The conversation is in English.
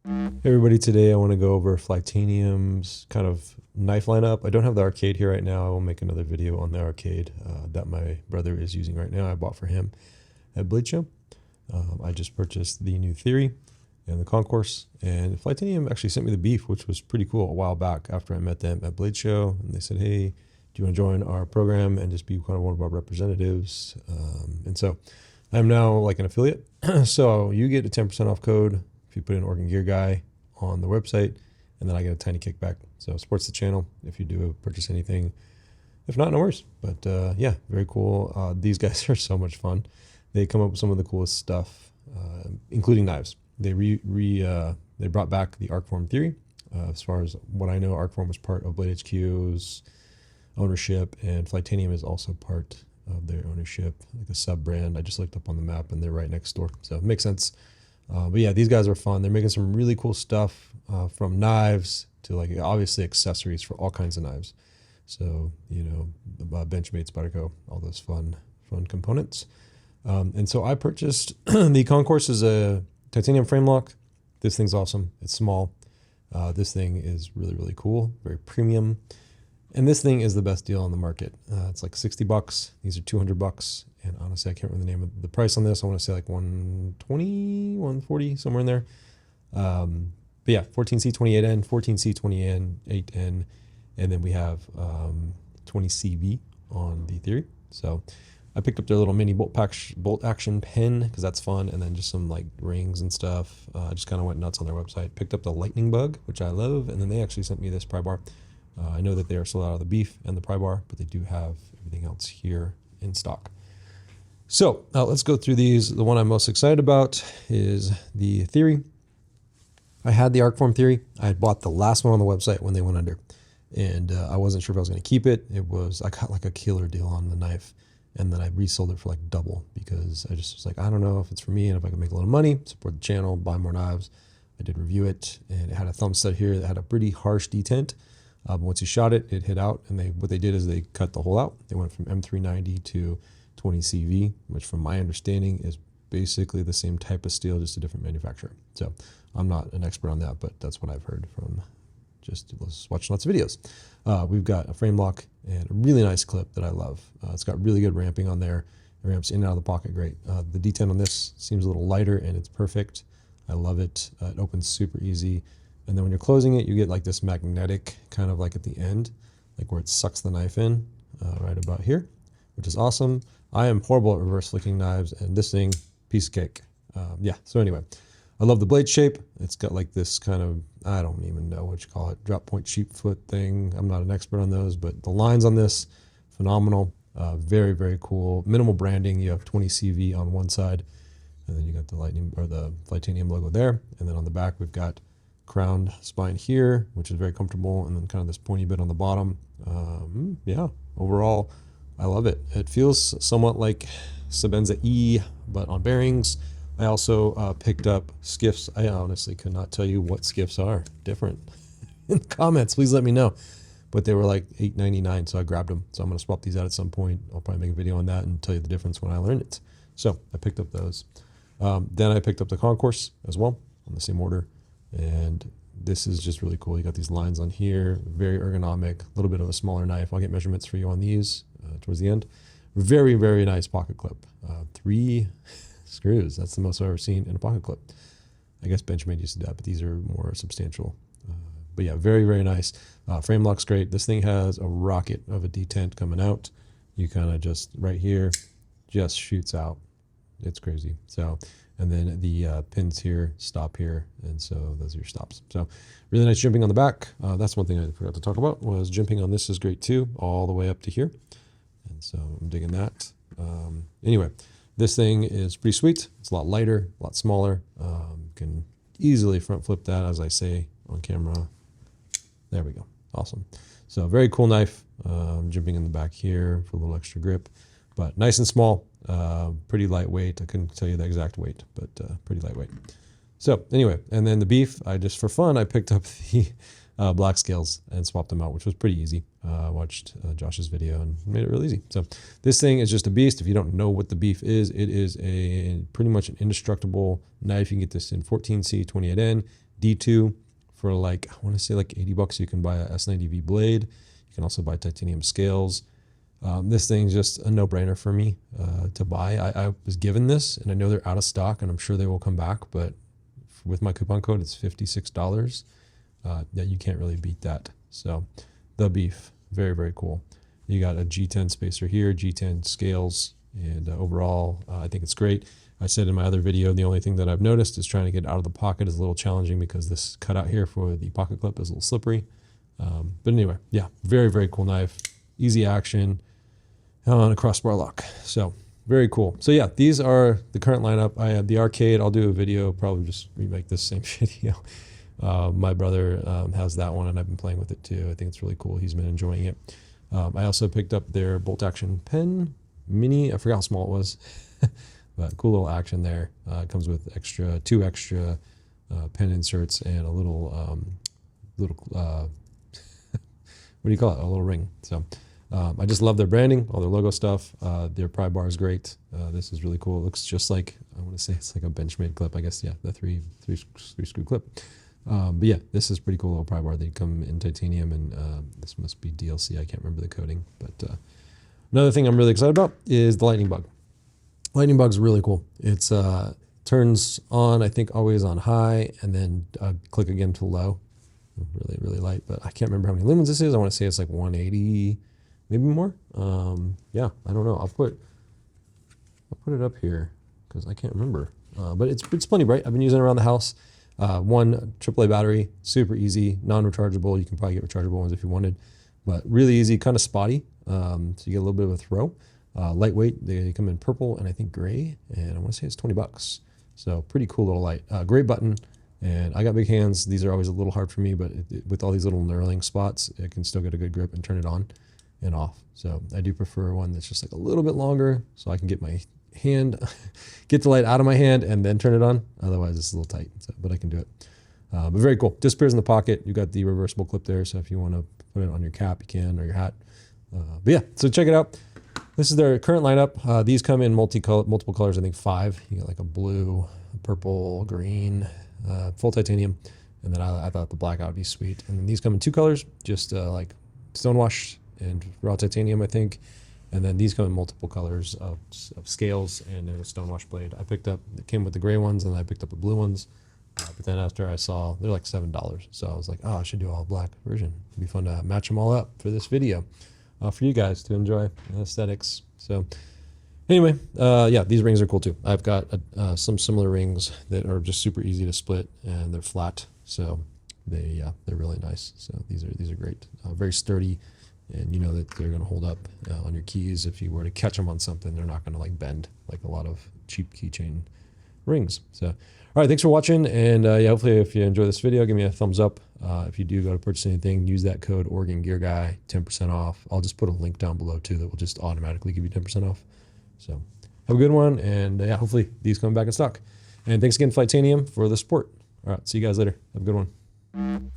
Hey everybody, today I want to go over Flytanium's kind of knife lineup. I don't have the arcade here right now. I will make another video on the arcade that my brother is using right now. I bought for him at Blade Show. I just purchased the new Theory and the Concourse, and Flytanium actually sent me the beef, which was pretty cool a while back after I met them at Blade Show, and they said, hey, do you want to join our program and just be kind of one of our representatives? And so I'm now like an affiliate. So you get a 10% off code if you put in Oregon Gear Guy on the website, and then I get a tiny kickback. So it supports the channel if you do purchase anything. If not, no worries. But yeah, very cool. These guys are so much fun. They come up with some of the coolest stuff, including knives. They they brought back the Arcform Theory. As far as what I know, Arcform was part of Blade HQ's ownership, and Flytanium is also part of their ownership, like a sub brand. I just looked up on the map and they're right next door, so it makes sense. But yeah, these guys are fun. They're making some really cool stuff, from knives to like obviously accessories for all kinds of knives. So, you know, Benchmade, Spyderco, all those fun components. And so I purchased the Concourse is a titanium frame lock. This thing's awesome. It's small. This thing is really, really cool, very premium. And this thing is the best deal on the market. It's like 60 bucks. These are 200 bucks. And honestly, I can't remember the name of the price on this. I want to say like 120, 140, somewhere in there. But yeah, 14C28N, 14C28N, 8N, and then we have 20CV on the Theory. So I picked up their little mini bolt action pen because that's fun, and then just some like rings and stuff. I just kind of went nuts on their website. Picked up the lightning bug, which I love, and then they actually sent me this pry bar. I know that they are sold out of the beef and the pry bar, but they do have everything else here in stock. So let's go through these. The one I'm most excited about is the Theory. I had the Arcform Theory. I had bought the last one on the website when they went under, and I wasn't sure if I was going to keep it. I got like a killer deal on the knife, and then I resold it for like double because I just was like, I don't know if it's for me, and if I can make a little money, support the channel, buy more knives. I did review it, and it had a thumb stud here that had a pretty harsh detent. But once you shot it, it hit out, and what they did is they cut the hole out. They went from M390 to 20CV, which from my understanding is basically the same type of steel, just a different manufacturer. So I'm not an expert on that, but that's what I've heard from just watching lots of videos. We've got a frame lock and a really nice clip that I love. It's got really good ramping on there. It ramps in and out of the pocket great. The detent on this seems a little lighter, and it's perfect. I love it. It opens super easy. And then when you're closing it, you get like this magnetic kind of like at the end, like where it sucks the knife in, right about here, which is awesome. I am horrible at reverse flicking knives, and this thing, piece of cake. Yeah, so anyway, I love the blade shape. It's got like this kind of, I don't even know what you call it, drop point sheep foot thing. I'm not an expert on those, but the lines on this, phenomenal. Very, very cool. Minimal branding. You have 20CV on one side, and then you got the lightning or the Flytanium logo there. And then on the back, we've got crowned spine here, which is very comfortable, and then kind of this pointy bit on the bottom. Yeah, overall, I love it. It feels somewhat like Sebenza E, but on bearings. I also picked up skiffs. I honestly could not tell you what skiffs are different. In the comments, please let me know. But they were like $8.99, so I grabbed them. So I'm going to swap these out at some point. I'll probably make a video on that and tell you the difference when I learned it. So I picked up those. Then I picked up the Concourse as well on the same order. And this is just really cool. You got these lines on here, very ergonomic, a little bit of a smaller knife. I'll get measurements for you on these towards the end. Very, very nice pocket clip. 3 screws. That's the most I've ever seen in a pocket clip. I guess Benchmade used to do that, but these are more substantial. But yeah, very, very nice. Frame lock's great. This thing has a rocket of a detent coming out. You kind of just, right here, just shoots out. It's crazy. So, and then the pins here stop here, and so those are your stops. So really nice jimping on the back. That's one thing I forgot to talk about, was jimping on this is great too, all the way up to here. And so I'm digging that. Anyway, this thing is pretty sweet. It's a lot lighter, a lot smaller. Can easily front flip that, as I say on camera. There we go. Awesome. So very cool knife. Jimping in the back here for a little extra grip, but nice and small. Pretty lightweight. I couldn't tell you the exact weight, but pretty lightweight. So anyway, and then the beef, I just for fun, I picked up the black scales and swapped them out, which was pretty easy. Watched Josh's video and made it really easy. So this thing is just a beast. If you don't know what the beef is, it is pretty much an indestructible knife. You can get this in 14C, 28N, D2 for like, I want to say like 80 bucks. You can buy a S90V blade. You can also buy titanium scales. This thing's just a no-brainer for me to buy. I was given this, and I know they're out of stock, and I'm sure they will come back, but with my coupon code, it's $56. Yeah, you can't really beat that. So the beef, very, very cool. You got a G10 spacer here, G10 scales, and overall, I think it's great. I said in my other video, the only thing that I've noticed is trying to get out of the pocket is a little challenging because this cutout here for the pocket clip is a little slippery. But anyway, yeah, very, very cool knife. Easy action on a crossbar lock. So very cool. So yeah, these are the current lineup. I have the arcade. I'll do a video, probably just remake this same video. My brother has that one, and I've been playing with it too. I think it's really cool. He's been enjoying it. I also picked up their bolt action pen mini. I forgot how small it was, but cool little action there. It comes with two extra pen inserts and a little what do you call it? A little ring. So I just love their branding, all their logo stuff. Their pry bar is great. This is really cool. It looks just like, I want to say it's like a Benchmade clip, I guess. Yeah, the three screw clip. But yeah, this is pretty cool little pry bar. They come in titanium, and this must be DLC. I can't remember the coating. But another thing I'm really excited about is the lightning bug. Lightning bug's really cool. It's turns on, I think, always on high, and then click again to low. Really, really light, but I can't remember how many lumens this is. I want to say it's like 180, maybe more. Yeah, I don't know. I'll put it up here because I can't remember. But it's plenty bright. I've been using it around the house. One AAA battery, super easy, non-rechargeable. You can probably get rechargeable ones if you wanted, but really easy, kind of spotty. So you get a little bit of a throw. Lightweight. They come in purple and I think gray, and I want to say it's 20 bucks. So pretty cool little light. Great button. And I got big hands. These are always a little hard for me, but with all these little knurling spots, it can still get a good grip and turn it on and off. So I do prefer one that's just like a little bit longer so I can get my hand, get the light out of my hand and then turn it on. Otherwise it's a little tight, so, but I can do it. But very cool. Disappears in the pocket. You got the reversible clip there. So if you want to put it on your cap, you can, or your hat. But yeah, so check it out. This is their current lineup. These come in multiple colors, I think 5. You got like a blue, purple, green, full titanium, and then I thought the blackout would be sweet. And then these come in 2 colors, just like stonewashed and raw titanium, I think. And then these come in multiple colors of scales and a stonewash blade. It came with the gray ones, and I picked up the blue ones. But then after I saw, they're like $7. So I was like, oh, I should do all black version. It'd be fun to match them all up for this video for you guys to enjoy aesthetics. So anyway, yeah, these rings are cool too. I've got some similar rings that are just super easy to split, and they're flat. So they're really nice. So these are great, very sturdy, and you know that they're going to hold up on your keys. If you were to catch them on something, they're not going to like bend like a lot of cheap keychain rings. So, all right, thanks for watching, and yeah, hopefully if you enjoy this video, give me a thumbs up. If you do go to purchase anything, use that code Oregon Gear Guy, 10% off. I'll just put a link down below too that will just automatically give you 10% off. So have a good one, and yeah, hopefully these come back in stock. And thanks again, Flytanium, for the support. All right, see you guys later. Have a good one.